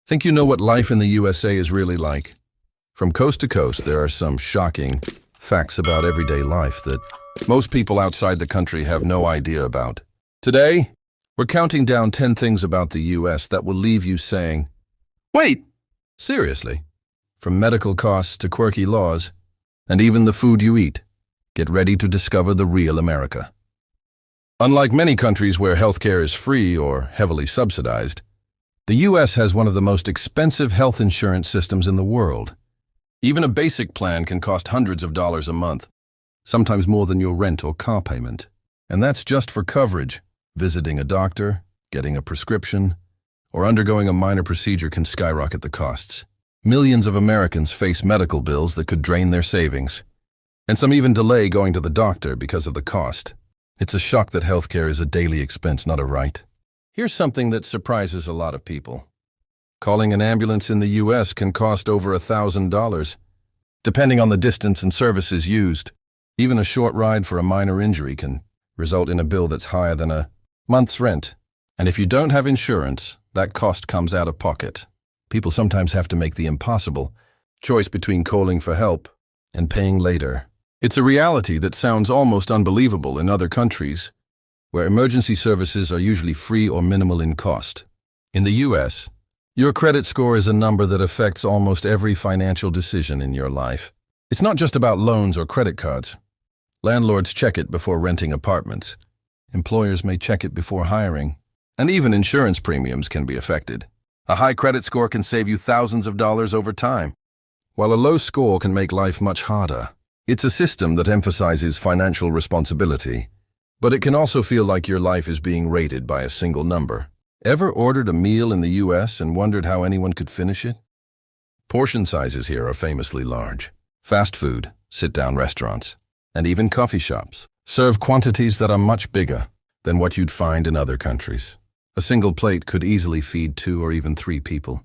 Think you know what life in the USA is really like? From coast to coast, there are some shocking facts about everyday life that most people outside the country have no idea about. Today, we're counting down 10 things about the US that will leave you saying, "Wait, seriously?" From medical costs to quirky laws, and even the food you eat, get ready to discover the real America. Unlike many countries where healthcare is free or heavily subsidized, the US has one of the most expensive health insurance systems in the world. Even a basic plan can cost hundreds of dollars a month, sometimes more than your rent or car payment. And that's just for coverage. Visiting a doctor, getting a prescription, or undergoing a minor procedure can skyrocket the costs. Millions of Americans face medical bills that could drain their savings, and some even delay going to the doctor because of the cost. It's a shock that healthcare is a daily expense, not a right. Here's something that surprises a lot of people. Calling an ambulance in the US can cost over $1,000, depending on the distance and services used. Even a short ride for a minor injury can result in a bill that's higher than a month's rent. And if you don't have insurance, that cost comes out of pocket. People sometimes have to make the impossible choice between calling for help and paying later. It's a reality that sounds almost unbelievable in other countries, where emergency services are usually free or minimal in cost. In the US, your credit score is a number that affects almost every financial decision in your life. It's not just about loans or credit cards. Landlords check it before renting apartments. Employers may check it before hiring. And even insurance premiums can be affected. A high credit score can save you thousands of dollars over time, while a low score can make life much harder. It's a system that emphasizes financial responsibility, but it can also feel like your life is being rated by a single number. Ever ordered a meal in the US and wondered how anyone could finish it? Portion sizes here are famously large. Fast food, sit-down restaurants, and even coffee shops serve quantities that are much bigger than what you'd find in other countries. A single plate could easily feed 2 or even 3 people.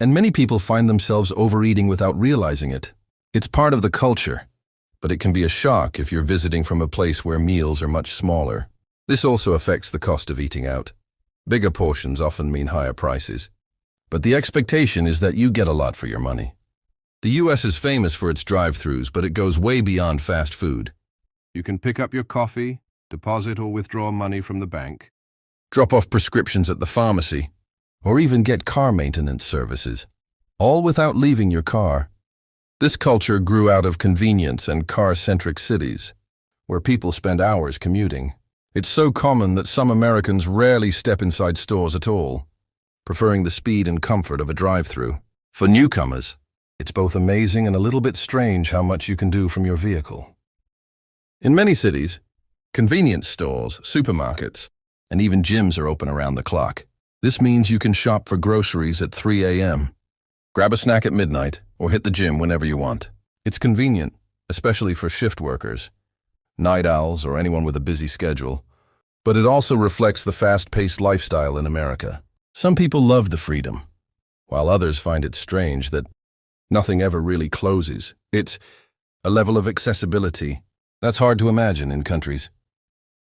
And many people find themselves overeating without realizing it. It's part of the culture, but it can be a shock if you're visiting from a place where meals are much smaller. This also affects the cost of eating out. Bigger portions often mean higher prices, but the expectation is that you get a lot for your money. The US is famous for its drive-thrus, but it goes way beyond fast food. You can pick up your coffee, deposit or withdraw money from the bank, drop off prescriptions at the pharmacy, or even get car maintenance services, all without leaving your car. This culture grew out of convenience and car-centric cities, where people spend hours commuting. It's so common that some Americans rarely step inside stores at all, preferring the speed and comfort of a drive-thru. For newcomers, it's both amazing and a little bit strange how much you can do from your vehicle. In many cities, convenience stores, supermarkets, and even gyms are open around the clock. This means you can shop for groceries at 3 a.m., grab a snack at midnight, or hit the gym whenever you want. It's convenient, especially for shift workers, night owls, or anyone with a busy schedule. But it also reflects the fast-paced lifestyle in America. Some people love the freedom, while others find it strange that nothing ever really closes. It's a level of accessibility that's hard to imagine in countries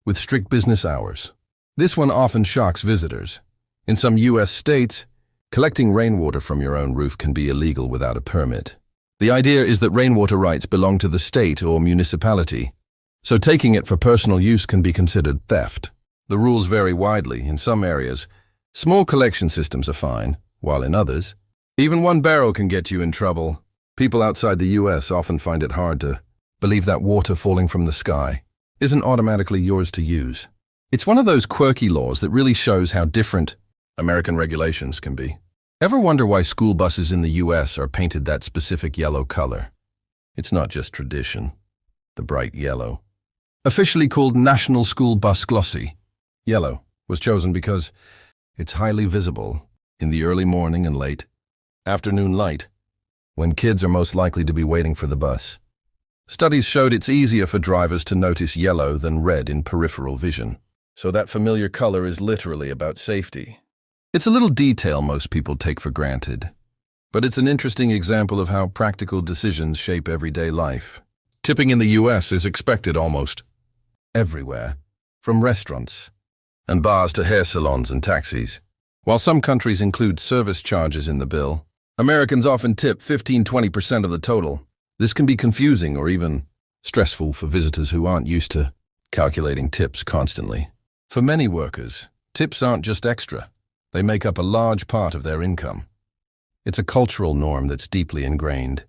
with strict business hours. This one often shocks visitors. In some US states, collecting rainwater from your own roof can be illegal without a permit. The idea is that rainwater rights belong to the state or municipality, so taking it for personal use can be considered theft. The rules vary widely. In some areas, small collection systems are fine, while in others, even one barrel can get you in trouble. People outside the US often find it hard to believe that water falling from the sky isn't automatically yours to use. It's one of those quirky laws that really shows how different American regulations can be. Ever wonder why school buses in the US are painted that specific yellow color? It's not just tradition. The bright yellow, officially called National School Bus Glossy, yellow was chosen because it's highly visible in the early morning and late afternoon light, when kids are most likely to be waiting for the bus. Studies showed it's easier for drivers to notice yellow than red in peripheral vision. So that familiar color is literally about safety. It's a little detail most people take for granted, but it's an interesting example of how practical decisions shape everyday life. Tipping in the US is expected almost everywhere, from restaurants and bars to hair salons and taxis. While some countries include service charges in the bill, Americans often tip 15–20% of the total. This can be confusing or even stressful for visitors who aren't used to calculating tips constantly. For many workers, tips aren't just extra. They make up a large part of their income. It's a cultural norm that's deeply ingrained.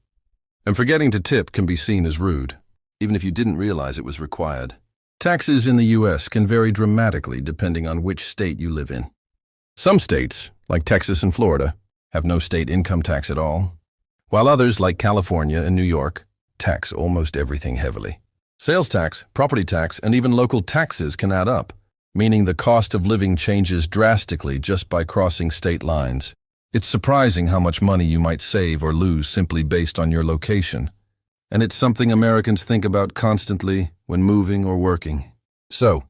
And forgetting to tip can be seen as rude, even if you didn't realize it was required. Taxes in the U.S. can vary dramatically depending on which state you live in. Some states, like Texas and Florida, have no state income tax at all, while others, like California and New York, tax almost everything heavily. Sales tax, property tax, and even local taxes can add up, meaning the cost of living changes drastically just by crossing state lines. It's surprising how much money you might save or lose simply based on your location. And it's something Americans think about constantly when moving or working. So,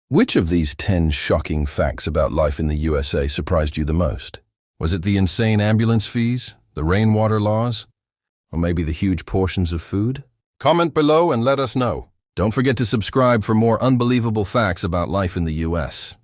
which of these 10 shocking facts about life in the USA surprised you the most? Was it the insane ambulance fees, the rainwater laws, or maybe the huge portions of food? Comment below and let us know. Don't forget to subscribe for more unbelievable facts about life in the US.